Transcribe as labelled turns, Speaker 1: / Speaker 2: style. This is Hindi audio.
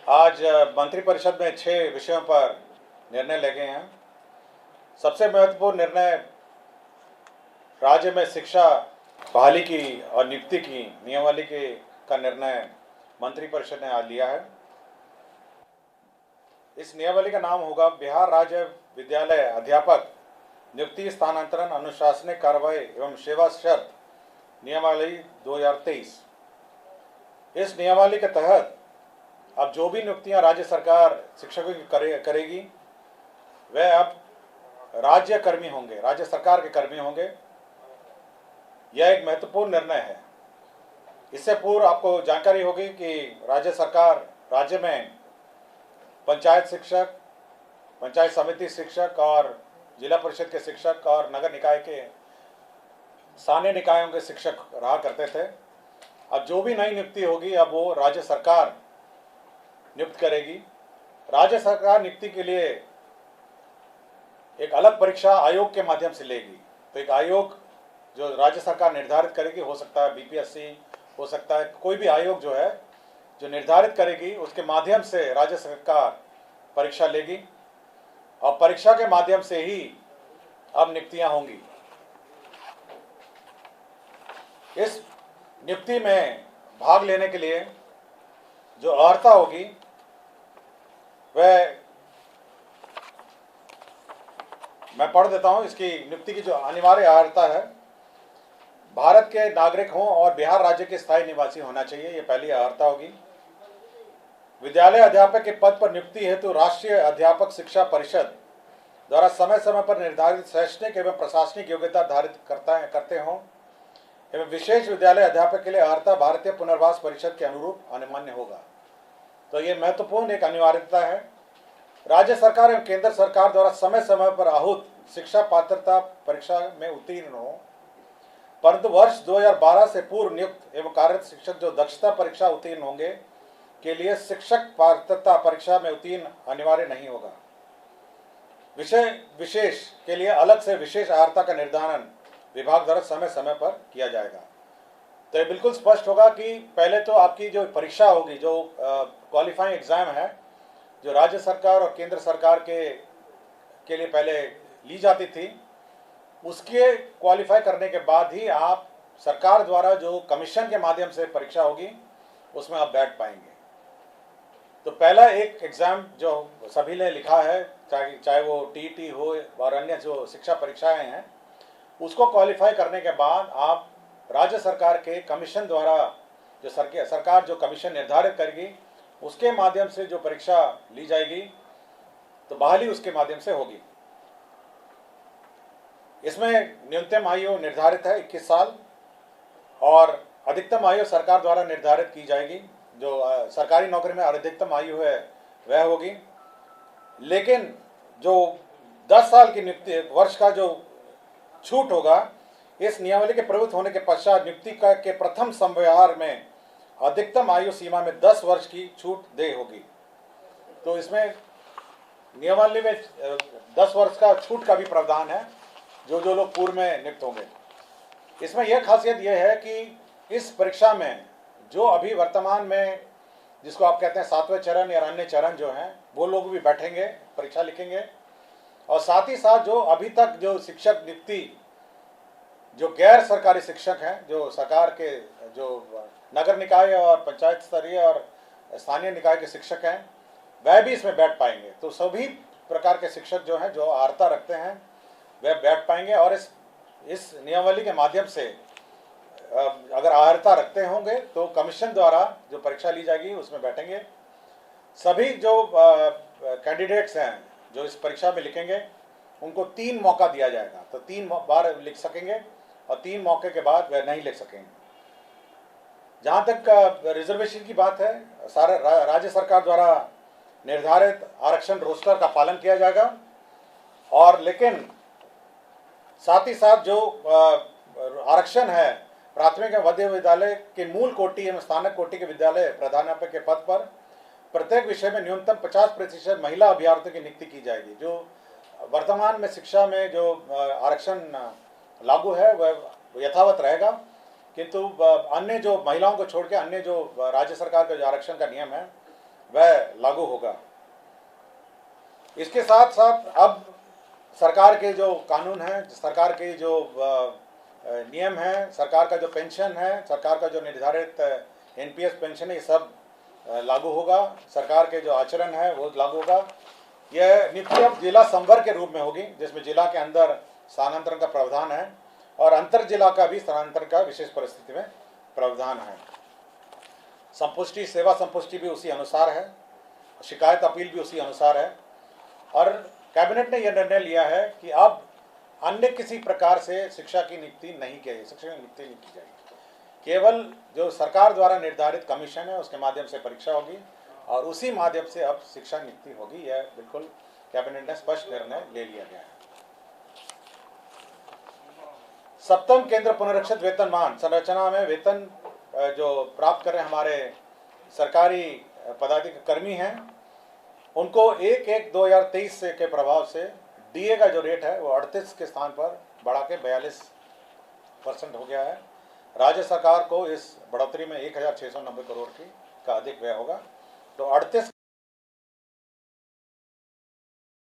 Speaker 1: आज मंत्रिपरिषद में 6 विषयों पर निर्णय ले गए हैं। सबसे महत्वपूर्ण निर्णय राज्य में शिक्षा बहाली की और नियुक्ति की नियमावली का निर्णय मंत्रिपरिषद ने आज लिया है। इस नियमावली का नाम होगा बिहार राज्य विद्यालय अध्यापक नियुक्ति, स्थानांतरण, अनुशासनिक कार्रवाई एवं सेवा शर्त नियमावली 2023। इस नियमावली के तहत अब जो भी नियुक्तियां राज्य सरकार शिक्षकों की करेगी वह अब राज्य कर्मी होंगे, राज्य सरकार के कर्मी होंगे। यह एक महत्वपूर्ण निर्णय है। इससे पूर्व आपको जानकारी होगी कि राज्य सरकार राज्य में पंचायत शिक्षक, पंचायत समिति शिक्षक और जिला परिषद के शिक्षक और नगर निकाय के स्थानीय निकायों के शिक्षक रहा करते थे। अब जो भी नई नियुक्ति होगी अब वो राज्य सरकार नियुक्त करेगी। राज्य सरकार नियुक्ति के लिए एक अलग परीक्षा आयोग के माध्यम से लेगी। तो एक आयोग जो राज्य सरकार निर्धारित करेगी, हो सकता है बीपीएससी, हो सकता है कोई भी आयोग जो है जो निर्धारित करेगी, उसके माध्यम से राज्य सरकार परीक्षा लेगी और परीक्षा के माध्यम से ही अब नियुक्तियां होंगी। इस नियुक्ति में भाग लेने के लिए जो अर्हता होगी वह मैं पढ़ देता हूं। इसकी नियुक्ति की जो अनिवार्य अर्हता है, भारत के नागरिक हों और बिहार राज्य के स्थायी निवासी होना चाहिए, ये पहली अर्हता होगी। विद्यालय अध्यापक के पद पर नियुक्ति हेतु राष्ट्रीय अध्यापक शिक्षा परिषद द्वारा समय समय पर निर्धारित शैक्षणिक एवं प्रशासनिक योग्यता धारित करते हों एवं विशेष विद्यालय अध्यापक के लिए अर्हता भारतीय पुनर्वास परिषद के अनुरूप अनिवार्य होगा। तो ये महत्वपूर्ण एक अनिवार्यता है। राज्य सरकार एवं केंद्र सरकार द्वारा समय समय पर आहूत शिक्षा पात्रता परीक्षा में उत्तीर्ण हो, परंतु वर्ष 2012 से पूर्व नियुक्त एवं कार्यरत शिक्षक जो दक्षता परीक्षा उत्तीर्ण होंगे के लिए शिक्षक पात्रता परीक्षा में उत्तीर्ण अनिवार्य नहीं होगा। विषय विशेष के लिए अलग से विशेष अर्हता का निर्धारण विभाग द्वारा समय समय पर किया जाएगा। तो ये बिल्कुल स्पष्ट होगा कि पहले तो आपकी जो परीक्षा होगी, जो क्वालिफाइंग एग्जाम है, जो राज्य सरकार और केंद्र सरकार के लिए पहले ली जाती थी, उसके क्वालिफाई करने के बाद ही आप सरकार द्वारा जो कमीशन के माध्यम से परीक्षा होगी उसमें आप बैठ पाएंगे। तो पहला एक एग्ज़ाम जो सभी ने लिखा है, चाहे वो टीईटी हो और अन्य जो शिक्षा परीक्षाएं हैं, उसको क्वालिफाई करने के बाद आप राज्य सरकार के कमीशन द्वारा जो सरकार जो कमीशन निर्धारित करेगी उसके माध्यम से जो परीक्षा ली जाएगी तो बहाली उसके माध्यम से होगी। इसमें न्यूनतम आयु निर्धारित है 21 साल और अधिकतम आयु सरकार द्वारा निर्धारित की जाएगी। जो सरकारी नौकरी में अधिकतम आयु है वह होगी, लेकिन जो 10 साल की नियुक्ति वर्ष का जो छूट होगा, इस नियमावली के प्रवृत्त होने के पश्चात नियुक्ति के प्रथम संव्यवहार में अधिकतम आयु सीमा में 10 वर्ष की छूट दे होगी। तो इसमें नियमावली में 10 वर्ष का छूट का भी प्रावधान है जो लोग पूर्व में नियुक्त होंगे। इसमें यह खासियत यह है कि इस परीक्षा में जो अभी वर्तमान में जिसको आप कहते हैं 7वें चरण या अन्य चरण जो हैं, वो लोग भी बैठेंगे, परीक्षा लिखेंगे। और साथ ही साथ जो अभी तक जो शिक्षक नियुक्ति जो गैर सरकारी शिक्षक हैं, जो सरकार के जो नगर निकाय और पंचायत स्तरीय और स्थानीय निकाय के शिक्षक हैं, वह भी इसमें बैठ पाएंगे। तो सभी प्रकार के शिक्षक जो हैं, जो अर्हता रखते हैं, वह बैठ पाएंगे। और इस नियमावली के माध्यम से अगर अर्हता रखते होंगे तो कमीशन द्वारा जो परीक्षा ली जाएगी उसमें बैठेंगे। सभी जो कैंडिडेट्स हैं जो इस परीक्षा में लिखेंगे उनको 3 मौका दिया जाएगा। तो 3 बार लिख सकेंगे और 3 मौके के बाद वह नहीं लिख सकेंगे। जहाँ तक रिजर्वेशन की बात है, सारा राज्य सरकार द्वारा निर्धारित आरक्षण रोस्टर का पालन किया जाएगा। और लेकिन साथ ही साथ जो आरक्षण है प्राथमिक एवं मध्य विद्यालय के मूल कोटि एवं स्थानक कोटि के विद्यालय प्रधानाध्यापक के पद पर प्रत्येक विषय में न्यूनतम 50% महिला अभ्यर्थियों की नियुक्ति की जाएगी। जो वर्तमान में शिक्षा में जो आरक्षण लागू है वह यथावत रहेगा, किंतु अन्य जो महिलाओं को छोड़ के अन्य जो राज्य सरकार का जो आरक्षण का नियम है वह लागू होगा। इसके साथ साथ अब सरकार के जो कानून हैं, सरकार के जो नियम हैं, सरकार का जो पेंशन है, सरकार का जो निर्धारित एनपीएस पेंशन है, ये सब लागू होगा। सरकार के जो आचरण है वो लागू होगा। यह नीति अब जिला संवर्ग के रूप में होगी, जिसमें जिला के अंदर स्थानांतरण का प्रावधान है और अंतर जिला का भी स्थानांतरण का विशेष परिस्थिति में प्रावधान है। संपुष्टि, सेवा संपुष्टि भी उसी अनुसार है, शिकायत अपील भी उसी अनुसार है। और कैबिनेट ने यह निर्णय लिया है कि अब अन्य किसी प्रकार से शिक्षा की नियुक्ति नहीं की जाएगी, शिक्षक की नियुक्ति नहीं की जाएगी। केवल जो सरकार द्वारा निर्धारित कमीशन है उसके माध्यम से परीक्षा होगी और उसी माध्यम से अब शिक्षा नियुक्ति होगी। यह बिल्कुल कैबिनेट ने स्पष्ट निर्णय ले लिया गया है। सप्तम केंद्र पुनरीक्षित वेतनमान संरचना में वेतन जो प्राप्त कर रहे हमारे सरकारी पदाधिकारी कर्मी हैं, उनको 1/1/2023 से के प्रभाव से डीए का जो रेट है वो 38 के स्थान पर बढ़ा के 42% हो गया है। राज्य सरकार को इस बढ़ोतरी में 1690 करोड़ का अधिक व्यय होगा। तो 38